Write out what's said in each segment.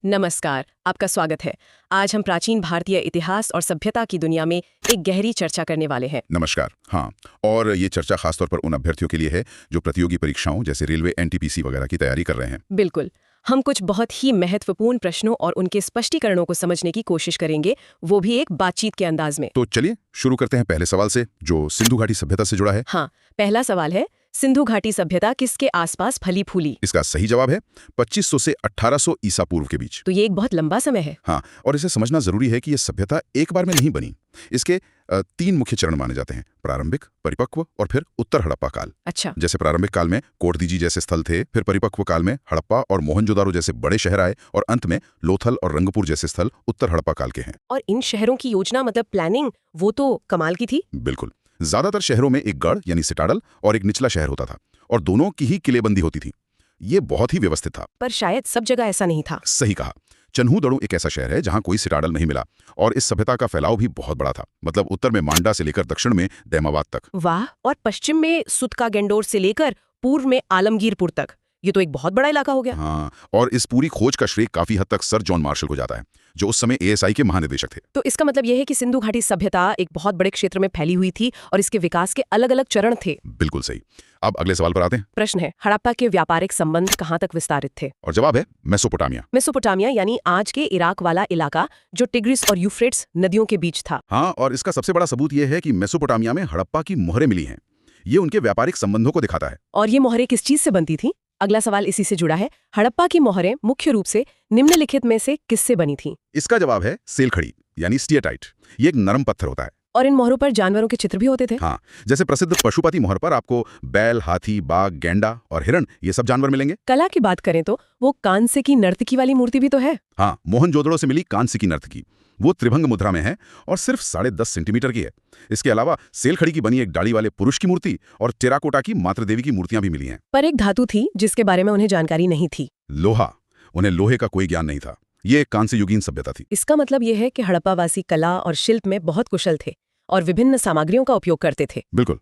नमस्कार, आपका स्वागत है। आज हम प्राचीन भारतीय इतिहास और सभ्यता की दुनिया में एक गहरी चर्चा करने वाले हैं। नमस्कार। हाँ, और ये चर्चा खासतौर पर उन अभ्यर्थियों के लिए है जो प्रतियोगी परीक्षाओं जैसे रेलवे एनटीपीसी वगैरह की तैयारी कर रहे हैं। बिल्कुल, हम कुछ बहुत ही महत्वपूर्ण प्रश्नों और उनके स्पष्टीकरणों को समझने की कोशिश करेंगे, वो भी एक बातचीत के अंदाज में। तो चलिए शुरू करते हैं पहले सवाल से, जो सिंधु घाटी सभ्यता से जुड़ा है। हाँ, पहला सवाल है, सिंधु घाटी सभ्यता किसके आसपास फली फूली? इसका सही जवाब है 2500 से 1800 ईसा पूर्व के बीच। तो ये एक बहुत लंबा समय है। हाँ, और इसे समझना जरूरी है कि यह सभ्यता एक बार में नहीं बनी। इसके 3 मुख्य चरण माने जाते हैं: प्रारंभिक, परिपक्व और फिर उत्तर हड़प्पा काल। अच्छा। जैसे प्रारंभिक काल में कोटदीजी जैसे स्थल थे, फिर परिपक्व काल में हड़प्पा और मोहनजोदारो जैसे बड़े शहर आए, और अंत में लोथल और रंगपुर जैसे स्थल उत्तर हड़प्पा काल के हैं। और इन शहरों की योजना मतलब प्लानिंग, वो तो कमाल की थी। बिल्कुल। ज्यादातर शहरों में एक गढ़ यानी सिटाडल और एक निचला शहर होता था, और दोनों की ही किलेबंदी होती थी। ये बहुत ही व्यवस्थित था। पर शायद सब जगह ऐसा नहीं था। सही कहा। चन्हू एक ऐसा शहर है जहां कोई सिटाडल नहीं मिला, और इस सभ्यता का फैलाव भी बहुत बड़ा था। मतलब उत्तर में मांडा से लेकर दक्षिण में दैमाबाद तक। वाह, और पश्चिम में सुतका गेंडोर से लेकर पूर्व में आलमगीरपुर तक। ये तो एक बहुत बड़ा इलाका हो गया। हाँ, और इस पूरी खोज का श्रेय काफी हद तक सर जॉन मार्शल को जाता है, जो उस समय एएसआई के महानिदेशक थे। तो इसका मतलब यह है कि सिंधु घाटी सभ्यता एक बहुत बड़े क्षेत्र में फैली हुई थी और इसके विकास के अलग अलग चरण थे। बिल्कुल सही। अब अगले सवाल पर आते हैं। प्रश्न है, हड़प्पा के व्यापारिक संबंध कहाँ तक विस्तारित थे? और जवाब है मेसोपोटामिया। मेसोपोटामिया यानी आज के इराक वाला इलाका, जो टिग्रिस और यूफ्रेट्स नदियों के बीच था। हाँ, और इसका सबसे बड़ा सबूत यह है कि मेसोपोटामिया में हड़प्पा की मोहरें मिली हैं। ये उनके व्यापारिक संबंधों को दिखाता है। और ये मोहरें किस चीज से बनती थी? अगला सवाल इसी से जुड़ा है। हड़प्पा की मोहरें मुख्य रूप से निम्नलिखित में से किससे बनी थी? इसका जवाब है सेलखड़ी यानी स्टियटाइट। ये एक नरम पत्थर होता है। और इन मोहरों पर जानवरों के चित्र भी होते थे। हाँ, जैसे प्रसिद्ध पशुपति मोहर पर आपको बैल, हाथी, बाघ, गेंडा और हिरण, ये सब जानवर मिलेंगे। कला की बात करें तो वो कांस्य की नर्तकी वाली मूर्ति भी तो है। हाँ, मोहनजोदड़ो से मिली कांस्य की नर्तकी, वो त्रिभंग मुद्रा में है और सिर्फ 10.5 सेंटीमीटर की है। इसके अलावा सेलखड़ी की बनी एक दाढ़ी वाले पुरुष की मूर्ति और टेराकोटा की मातृ देवी की मूर्तियां भी मिली हैं। पर एक धातु थी जिसके बारे में उन्हें जानकारी नहीं थी। लोहा। उन्हें लोहे का कोई ज्ञान नहीं था। ये एक कांस्य युगीन सभ्यता थी। इसका मतलब यह है कि हड़प्पावासी कला और शिल्प में बहुत कुशल थे और विभिन्न सामग्रियों का उपयोग करते थे। बिल्कुल।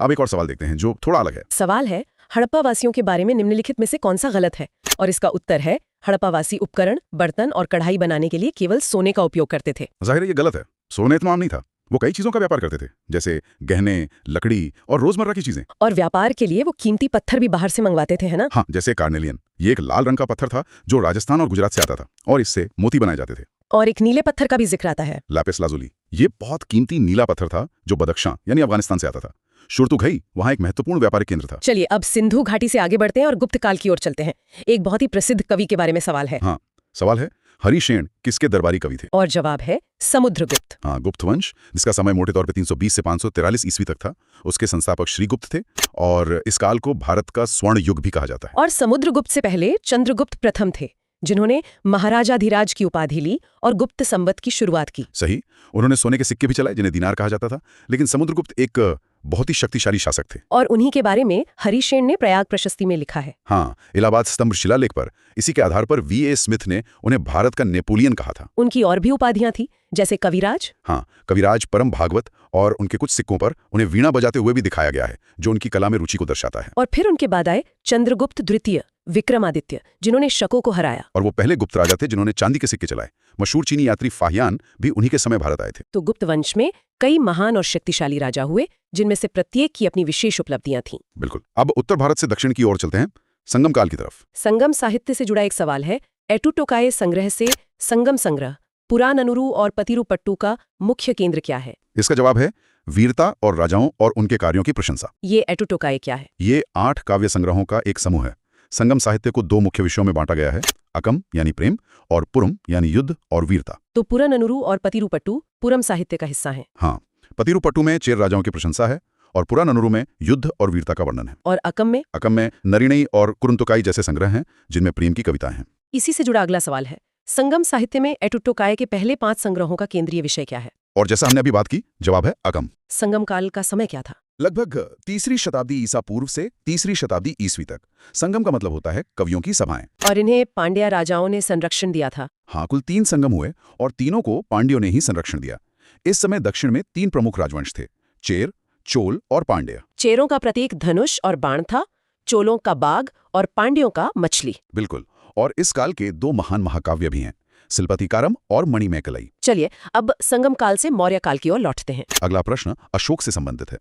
अब एक और सवाल देखते हैं जो थोड़ा अलग है। सवाल है, हड़प्पावासियों के बारे में निम्नलिखित में से कौन सा गलत है? और इसका उत्तर है, हड़प्पावासी उपकरण, बर्तन और कढ़ाई बनाने के लिए केवल सोने का उपयोग करते थे। जाहिर है ये गलत है। सोना इतना आम नहीं था। वो कई चीजों का व्यापार करते थे, जैसे गहने, लकड़ी और रोजमर्रा की चीजें। और व्यापार के लिए वो कीमती पत्थर भी बाहर से मंगवाते थे, है ना? हाँ, जैसे कार्नेलियन। ये एक लाल रंग का पत्थर था जो राजस्थान और गुजरात से आता था, और इससे मोती बनाए जाते थे। और एक नीले पत्थर का भी जिक्र आता है। Lapis lazuli. ये बहुत कीमती नीला पत्थर था जो बदख्शां यानी अफगानिस्तान से आता था। शुरतुघई वहां एक महत्वपूर्ण व्यापारिक केंद्र था। चलिए अब सिंधु घाटी से आगे बढ़ते हैं और गुप्त काल की ओर चलते हैं। एक बहुत ही प्रसिद्ध कवि के बारे में सवाल है। हाँ, सवाल है हरिशेन किसके दरबारी कवि थे? और जवाब है समुद्रगुप्त। हाँ, गुप्त वंश, जिसका समय मोटे तौर पे 320 से 543 ईस्वी तक था। उसके संस्थापक श्रीगुप्त थे, और इस काल को भारत का स्वर्ण युग भी कहा जाता है। और समुद्रगुप्त से पहले चंद्रगुप्त प्रथम थे, जिन्होंने महाराजाधिराज की उपाधि ली और गुप्त संवत की शुरुआत की। सही। उन्होंने सोने के सिक्के भी चलाए जिन्हें दीनार कहा जाता था। लेकिन समुद्रगुप्त एक बहुत ही शक्तिशाली शासक थे। और उन्हीं के बारे में हरिशेन ने प्रयाग प्रशस्ति में लिखा है। हाँ, इलाहाबाद स्तंभ शिलालेख पर इसी के आधार पर वी.ए. स्मिथ ने उन्हें भारत का नेपोलियन कहा था। उनकी और भी उपाधियां थी, जैसे कविराज। हाँ, कविराज, परम भागवत, और उनके कुछ सिक्कों पर उन्हें वीणा बजाते हुए भी दिखाया गया है, जो उनकी कला में रुचि को दर्शाता है। और फिर उनके बाद आए चंद्रगुप्त द्वितीय, विक्रमादित्य, जिन्होंने शकों को हराया। और वो पहले गुप्त राजा थे जिन्होंने चांदी के सिक्के चलाए। मशहूर चीनी यात्री फाहियान भी उन्हीं के समय भारत आए थे। तो गुप्त वंश में कई महान और शक्तिशाली राजा हुए, जिनमें से प्रत्येक की अपनी विशेष उपलब्धियां थीं। बिल्कुल। अब उत्तर भारत से दक्षिण की ओर चलते हैं, संगम काल की तरफ। संगम साहित्य से जुड़ा एक सवाल है। एटुटोकाय संग्रह से संगम संग्रह, पुराननुरु और पतिरुपट्टु का मुख्य केंद्र क्या है? इसका जवाब है वीरता और राजाओं और उनके कार्यों की प्रशंसा। ये एटुटोकाय क्या है? ये 8 काव्य संग्रहों का एक समूह है। संगम साहित्य को 2 मुख्य विषयों में बांटा गया है: अकम यानी प्रेम, और पुरम यानी युद्ध और वीरता। तो पुराननुरु और पतिरुपट्टु पुरम साहित्य का हिस्सा हैं। हाँ, पतिरुपट्टु में चेर राजाओं की प्रशंसा है, और पुराननुरु में युद्ध और वीरता का वर्णन है। और अकम में? अकम में नरिणई और कुरुंतुकाई जैसे संग्रह हैं, जिनमें प्रेम की कविताएं हैं। इसी से जुड़ा अगला सवाल है, संगम साहित्य में एटुटोकाय के पहले 5 संग्रहों का केंद्रीय विषय क्या है? और जैसा हमने अभी बात की, जवाब है अकम। संगम काल का समय क्या था? लगभग 3री शताब्दी ईसा पूर्व से 3री शताब्दी ईस्वी तक। संगम का मतलब होता है कवियों की सभाएं। और इन्हें पांड्या राजाओं ने संरक्षण दिया था। हाँ, कुल 3 संगम हुए और तीनों को पांड्यों ने ही संरक्षण दिया। इस समय दक्षिण में 3 प्रमुख राजवंश थे: चेर, चोल और पांड्य। चेरों का प्रतीक धनुष और बाण था, चोलों का बाघ और पांड्यों का मछली। बिल्कुल। और इस काल के दो महान महाकाव्य भी हैं, शिल्पतिकारम और मणिमेकलई। चलिए अब संगम काल से मौर्य काल की ओर लौटते हैं। अगला प्रश्न अशोक से संबंधित है।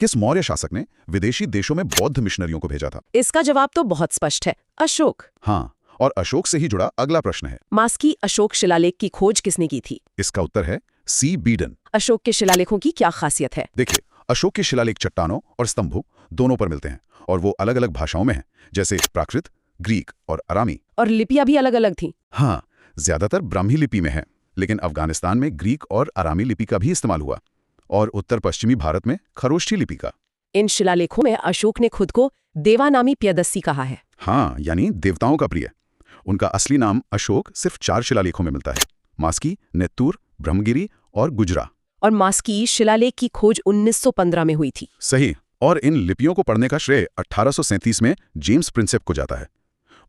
किस मौर्य शासक ने विदेशी देशों में बौद्ध मिशनरियों को भेजा था? इसका जवाब तो बहुत स्पष्ट है, अशोक। हाँ, और अशोक से ही जुड़ा अगला प्रश्न है, मास्की अशोक शिलालेख की खोज किसने की थी? इसका उत्तर है सी बीडन। अशोक के शिलालेखों की क्या खासियत है? देखिए, अशोक के शिलालेख चट्टानों और स्तंभों दोनों पर मिलते हैं और वो अलग अलग भाषाओं में हैं, जैसे प्राकृत, ग्रीक और अरामी। और लिपियां भी अलग अलग थीं। हाँ, ज्यादातर ब्राह्मी लिपि में है, लेकिन अफगानिस्तान में ग्रीक और अरामी लिपि का भी इस्तेमाल हुआ और उत्तर पश्चिमी भारत में खरोष्ठी लिपि का। इन शिलालेखों में अशोक ने खुद को देवानामी प्यदस्सी कहा है। हाँ, यानी देवताओं का प्रिय। उनका असली नाम अशोक सिर्फ 4 शिलालेखों में मिलता है, मास्की, नेत्तूर, ब्रह्मगिरी और गुजरा। और मास्की शिलालेख की खोज 1915 में हुई थी। सही, और इन लिपियों को पढ़ने का श्रेय 1837 में जेम्स प्रिंसेप को जाता है।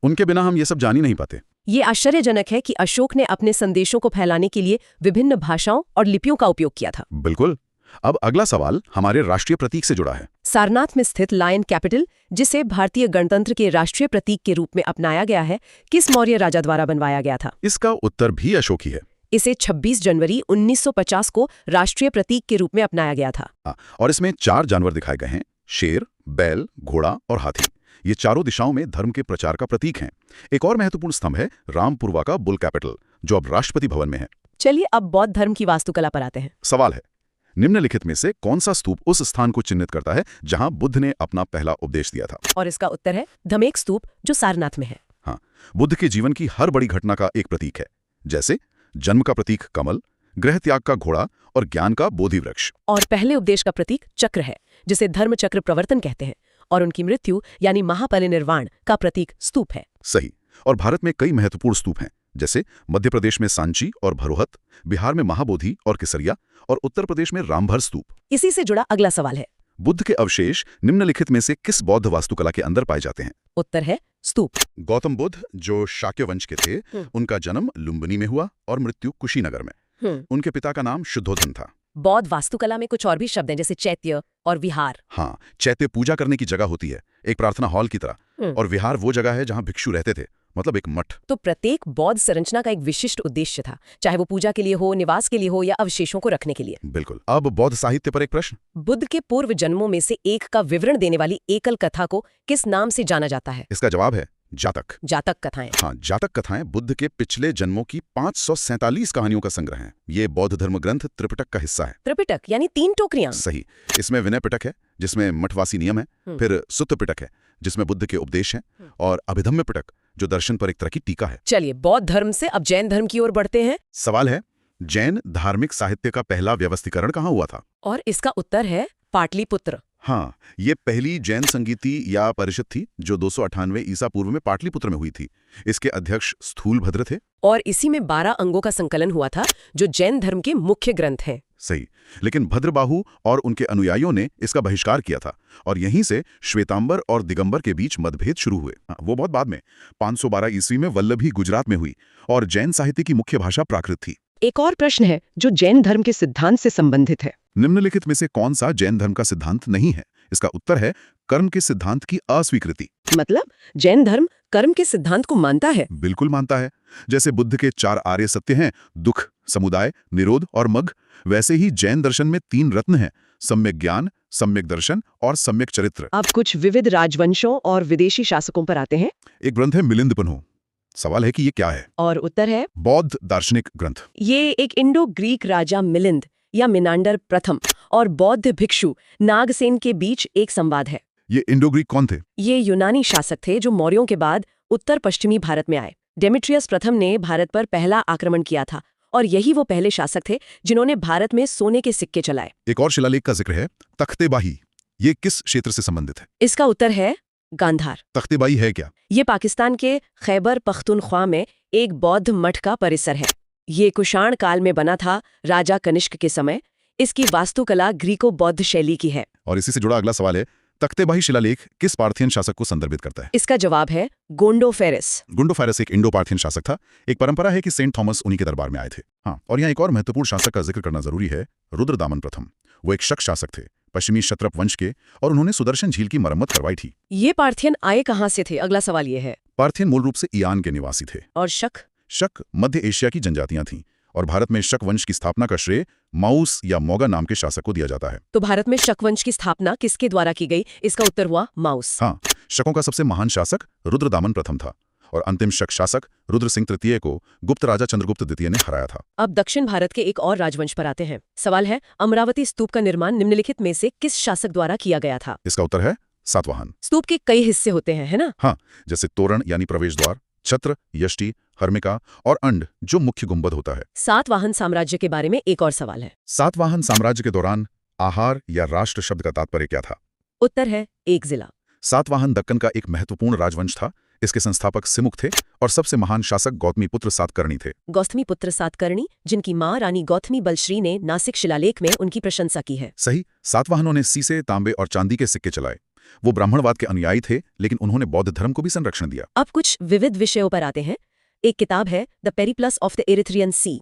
उनके बिना हम ये सब जान ही नहीं पाते। ये आश्चर्यजनक है कि अशोक ने अपने संदेशों को फैलाने के लिए विभिन्न भाषाओं और लिपियों का उपयोग किया था। बिल्कुल। अब अगला सवाल हमारे राष्ट्रीय प्रतीक से जुड़ा है। सारनाथ में स्थित लायन कैपिटल, जिसे भारतीय गणतंत्र के राष्ट्रीय प्रतीक के रूप में अपनाया गया है, किस मौर्य राजा द्वारा बनवाया गया था? इसका उत्तर भी अशोक ही है। इसे 26 जनवरी 1950 को राष्ट्रीय प्रतीक के रूप में अपनाया गया था। और इसमें 4 जानवर दिखाए गए हैं, शेर, बैल, घोड़ा और हाथी। ये चारों दिशाओं में धर्म के प्रचार का प्रतीक हैं। एक और महत्वपूर्ण स्तंभ है रामपुरवा का बुल कैपिटल, जो अब राष्ट्रपति भवन में है। चलिए अब बौद्ध धर्म की वास्तुकला पर आते हैं। सवाल है, निम्नलिखित में से कौन सा स्तूप उस स्थान को चिन्हित करता है जहां बुद्ध ने अपना पहला उपदेश दिया था? और इसका उत्तर है धमेक स्तूप, जो सारनाथ में है। हाँ, बुद्ध के जीवन की हर बड़ी घटना का एक प्रतीक है, जैसे जन्म का प्रतीक कमल, गृह त्याग का घोड़ा और ज्ञान का बोधि वृक्ष। और पहले उपदेश का प्रतीक चक्र है, जिसे धर्म चक्र प्रवर्तन कहते हैं। और उनकी मृत्यु यानी महापरिनिर्वाण का प्रतीक स्तूप है। सही। और भारत में कई महत्वपूर्ण स्तूप हैं, जैसे मध्य प्रदेश में सांची और भरोहत, बिहार में महाबोधि और केसरिया और उत्तर प्रदेश में रामभर स्तूप। इसी से जुड़ा अगला सवाल है, बुद्ध के अवशेष निम्नलिखित में से किस बौद्ध वास्तुकला के अंदर पाए जाते हैं? उत्तर है स्तूप। गौतम बुद्ध, जो शाक्य वंश के थे, उनका जन्म लुम्बिनी में हुआ और मृत्यु कुशीनगर में। उनके पिता का नाम शुद्धोधन था। बौद्ध वास्तुकला में कुछ और भी शब्द हैं, जैसे चैत्य और विहार। हाँ, चैत्य पूजा करने की जगह होती है, एक प्रार्थना हॉल की तरह, और विहार वो जगह है जहाँ भिक्षु रहते थे, मतलब एक मठ। तो प्रत्येक बौद्ध संरचना का एक विशिष्ट उद्देश्य था, चाहे वो पूजा के लिए हो, निवास के लिए हो या अवशेषों को रखने के लिए। बिल्कुल। अब बौद्ध साहित्य पर एक प्रश्न। बुद्ध के पूर्व जन्मों में से एक का विवरण देने वाली एकल कथा को किस नाम से जाना जाता है? इसका जवाब है जातक। जातक कथाएं। हाँ, जातक कथाएं बुद्ध के पिछले जन्मों की 547 कहानियों का संग्रह है। ये बौद्ध धर्म ग्रंथ त्रिपिटक का हिस्सा है। त्रिपिटक यानी 3 टोकरियां। सही। इसमें विनय पिटक है, जिसमें मठवासी नियम है, फिर सुत्त पिटक है, जिसमें बुद्ध के उपदेश हैं, और अभिधम्य पिटक, जो दर्शन पर एक तरह की टीका है। चलिए बौद्ध धर्म से अब जैन धर्म की ओर बढ़ते हैं। सवाल है, जैन धार्मिक साहित्य का पहला व्यवस्थीकरण कहाँ हुआ था? और इसका उत्तर है पाटलिपुत्र। हाँ, ये पहली जैन संगीति या परिषद थी जो 298 ईसा पूर्व में पाटलिपुत्र में हुई थी। इसके अध्यक्ष स्थूलभद्र थे। और इसी में 12 अंगों का संकलन हुआ था, जो जैन धर्म के मुख्य ग्रंथ हैं। सही। लेकिन भद्रबाहु और उनके अनुयायियों ने इसका बहिष्कार किया था, और यहीं से श्वेतांबर और दिगंबर के बीच मतभेद शुरू हुए। वो बहुत बाद में 512 ईस्वी में वल्लभी गुजरात में हुई, और जैन साहित्य की मुख्य भाषा प्राकृत थी। एक और प्रश्न है जो जैन धर्म के सिद्धांत से संबंधित है। निम्नलिखित में से कौन सा जैन धर्म का सिद्धांत नहीं है? इसका उत्तर है कर्म के सिद्धांत की अस्वीकृति। मतलब जैन धर्म कर्म के सिद्धांत को मानता है? बिल्कुल मानता है। जैसे बुद्ध के 4 आर्य सत्य हैं, दुख, समुदाय, निरोध और मग, वैसे ही जैन दर्शन में 3 रत्न हैं, सम्यक ज्ञान, सम्यक दर्शन और सम्यक चरित्र। अब कुछ विविध राजवंशों और विदेशी शासकों पर आते हैं। एक ग्रंथ है मिलिंद। सवाल है कि ये क्या है? और उत्तर है बौद्ध दार्शनिक ग्रंथ। ये एक इंडो ग्रीक राजा मिलिंद या मिनांडर प्रथम और बौद्ध भिक्षु नागसेन के बीच एक संवाद है। ये इंडो ग्रीक कौन थे? ये यूनानी शासक थे जो मौर्यों के बाद उत्तर पश्चिमी भारत में आए। डेमेट्रियस प्रथम ने भारत पर पहला आक्रमण किया था, और यही वो पहले शासक थे जिन्होंने भारत में सोने के सिक्के चलाए। एक और शिलालेख का जिक्र है, तख्तेबाही। ये किस क्षेत्र से संबंधित है? इसका उत्तर है गांधार। तख्तेबाही है क्या? ये पाकिस्तान के खैबर पख्तूनख्वा में एक बौद्ध मठ का परिसर है। ये कुषाण काल में बना था, राजा कनिष्क के समय। इसकी वास्तुकला ग्रीको बौद्ध शैली की है। और इसी से जुड़ा अगला सवाल है, तख्तेबाही शिलालेख किस पार्थियन शासक को संदर्भित करता है? इसका जवाब है गोंडोफेरस। गोंडोफेरस एक इंडो पार्थियन शासक था। एक परंपरा है कि सेंट थॉमस उन्हीं के दरबार में आए थे। हाँ, और यहाँ एक और महत्वपूर्ण शासक का जिक्र करना जरूरी है, रुद्रदामन प्रथम। वो एक शक शासक थे, पश्चिमी क्षत्रप वंश के, और उन्होंने सुदर्शन झील की मरम्मत करवाई थी। ये पार्थियन आए कहाँ से थे? अगला सवाल ये है। पार्थियन मूल रूप से ईरान के निवासी थे। और शक? शक मध्य एशिया की जनजातियां थीं, और भारत में शक वंश की स्थापना का श्रेय माउस या मौगा नाम के शासक को दिया जाता है। तो भारत में शक वंश की स्थापना किसके द्वारा की गई? इसका उत्तर हुआ माउस। हाँ, शकों का सबसे महान शासक रुद्रदामन प्रथम था, और अंतिम शक शासक रुद्र सिंह तृतीय को गुप्त राजा चंद्रगुप्त द्वितीय ने हराया था। अब दक्षिण भारत के एक और राजवंश पर आते हैं। सवाल है, अमरावती स्तूप का निर्माण निम्नलिखित में से किस शासक द्वारा किया गया था? इसका उत्तर है सातवाहन। स्तूप के कई हिस्से होते हैं, है ना? हाँ, जैसे तोरण यानी प्रवेश द्वार, छत्र, यष्टि, हर्मिका और अंड जो मुख्य गुंबद होता है। सातवाहन साम्राज्य के बारे में एक और सवाल है। सातवाहन साम्राज्य के दौरान आहार या राष्ट्र शब्द का तात्पर्य क्या था? उत्तर है एक जिला। सातवाहन दक्कन का एक महत्वपूर्ण राजवंश था। इसके संस्थापक सिमुक थे और सबसे महान शासक गौतमीपुत्र सातकर्णी थे। गौतमीपुत्र सातकर्णी, जिनकी मां रानी गौतमी बलश्री ने नासिक शिलालेख में उनकी प्रशंसा की है। सही। सातवाहनों ने सीसे, तांबे और चांदी के सिक्के चलाए। वो ब्राह्मणवाद के अनुयायी थे, लेकिन उन्होंने बौद्ध धर्म को भी संरक्षण दिया। अब कुछ विविध विषयों पर आते हैं। एक किताब है the Periplus of the Erythraean Sea.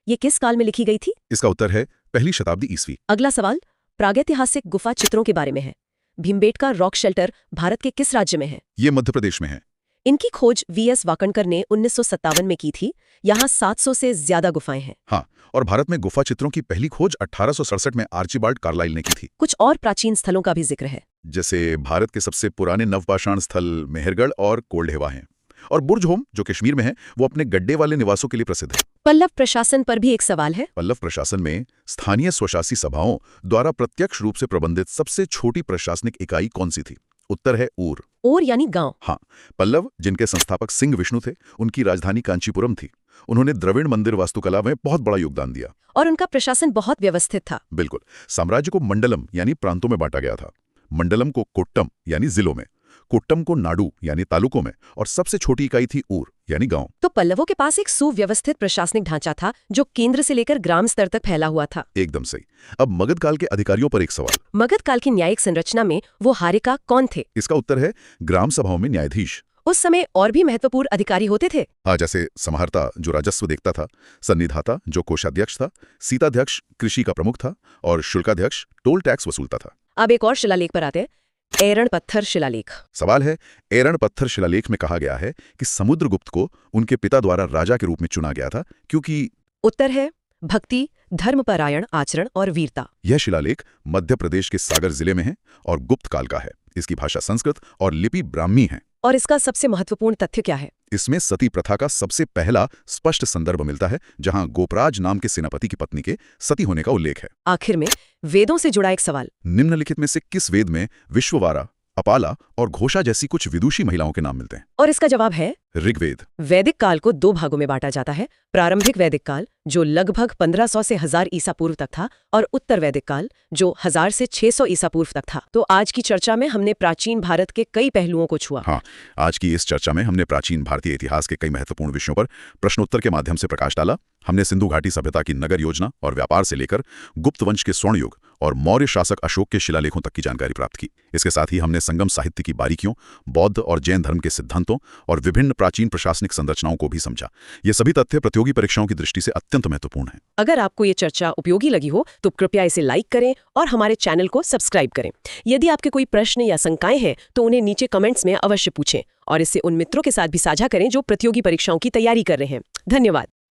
ये किस काल में लिखी गई थी? इसका उत्तर है पहली शताब्दी ईस्वी। अगला सवाल प्रागैतिहासिक गुफा चित्रों के बारे में है। भीमबेटका रॉक शेल्टर भारत के किस राज्य में है? ये मध्य प्रदेश में है। इनकी खोज वीएस वाकणकर ने 1957 में की थी। यहाँ 700 से ज्यादा गुफाएं हैं। हाँ, और भारत में गुफा चित्रों की पहली खोज 1867 में आर्चिबाल्ड कार्लाइल ने की थी। कुछ और प्राचीन स्थलों का भी जिक्र है। जैसे भारत के सबसे पुराने नवपाषाण स्थल मेहरगढ़ और कोल्ढेवा हैं, और बुर्ज होम जो कश्मीर में है वो अपने गड्ढे वाले निवासों के लिए प्रसिद्ध है। पल्लव प्रशासन पर भी एक सवाल है। पल्लव प्रशासन में स्थानीय स्वशासी सभाओं द्वारा प्रत्यक्ष रूप से प्रबंधित सबसे छोटी प्रशासनिक इकाई कौन सी थी? उत्तर है ऊर। और यानी गांव। हाँ, पल्लव जिनके संस्थापक सिंह विष्णु थे, उनकी राजधानी कांचीपुरम थी। उन्होंने द्रविड़ मंदिर वास्तुकला में बहुत बड़ा योगदान दिया, और उनका प्रशासन बहुत व्यवस्थित था। बिल्कुल। साम्राज्य को मंडलम यानी प्रांतों में बांटा गया था। मंडलम को कोट्टम यानी जिलों में, कोट्टम को नाडु यानी तालुकों में, और सबसे छोटी इकाई थी ऊर यानी गांव। तो पल्लवों के पास एक सुव्यवस्थित प्रशासनिक ढांचा था जो केंद्र से लेकर ग्राम स्तर तक फैला हुआ था। एकदम सही। अब मगध काल के अधिकारियों पर एक सवाल। मगध काल की न्यायिक संरचना में वो हारिका कौन थे? इसका उत्तर है ग्राम सभाओं में न्यायाधीश। उस समय और भी महत्वपूर्ण अधिकारी होते थे। हाँ, जैसे समहर्ता जो राजस्व देखता था, सन्निधाता जो कोषाध्यक्ष था, सीताध्यक्ष कृषि का प्रमुख था, और शुल्काध्यक्ष टोल टैक्स वसूलता था। अब एक और शिलालेख पर आते हैं। एरण पत्थर शिलालेख। सवाल है, एरण पत्थर शिलालेख में कहा गया है कि समुद्रगुप्त को उनके पिता द्वारा राजा के रूप में चुना गया था क्योंकि। उत्तर है भक्ति, धर्मपरायण आचरण और वीरता। यह शिलालेख मध्य प्रदेश के सागर जिले में है और गुप्त काल का है। इसकी भाषा संस्कृत और लिपि ब्राह्मी है। और इसका सबसे महत्वपूर्ण तथ्य क्या है? इसमें सती प्रथा का सबसे पहला स्पष्ट संदर्भ मिलता है, जहां गोपराज नाम के सेनापति की पत्नी के सती होने का उल्लेख है। आखिर में वेदों से जुड़ा एक सवाल। निम्नलिखित में से किस वेद में विश्ववारा, अपाला और घोषा जैसी कुछ विदुषी महिलाओं के नाम मिलते हैं? और इसका जवाब है ऋग्वेद। वैदिक काल को 2 भागों में बांटा जाता है। प्रारंभिक वैदिक काल जो लगभग 1500 से 1000 ईसा पूर्व तक था, और उत्तर वैदिक काल जो 1000 से 600 ईसा पूर्व तक था। तो आज की चर्चा में हमने प्राचीन भारत के कई पहलुओं को छुआ। हाँ, आज की इस चर्चा में हमने प्राचीन भारतीय इतिहास के कई महत्वपूर्ण विषयों पर प्रश्नोत्तर के माध्यम से प्रकाश डाला। हमने सिंधु घाटी सभ्यता की नगर योजना और व्यापार से लेकर गुप्त वंश के स्वर्ण युग और मौर्य शासक अशोक के शिलालेखों तक की जानकारी प्राप्त की। इसके साथ ही हमने संगम साहित्य की बारीकियों, बौद्ध और जैन धर्म के सिद्धांतों और विभिन्न प्राचीन प्रशासनिक संरचनाओं को भी समझा। ये सभी तथ्य प्रतियोगी परीक्षाओं की दृष्टि से अत्यंत महत्वपूर्ण हैं। अगर आपको ये चर्चा उपयोगी लगी हो तो कृपया इसे लाइक करें और हमारे चैनल को सब्सक्राइब करें। यदि आपके कोई प्रश्न या शंकाएं हैं तो उन्हें नीचे कमेंट्स में अवश्य पूछें, और इसे उन मित्रों के साथ भी साझा करें जो प्रतियोगी परीक्षाओं की तैयारी कर रहे हैं। धन्यवाद।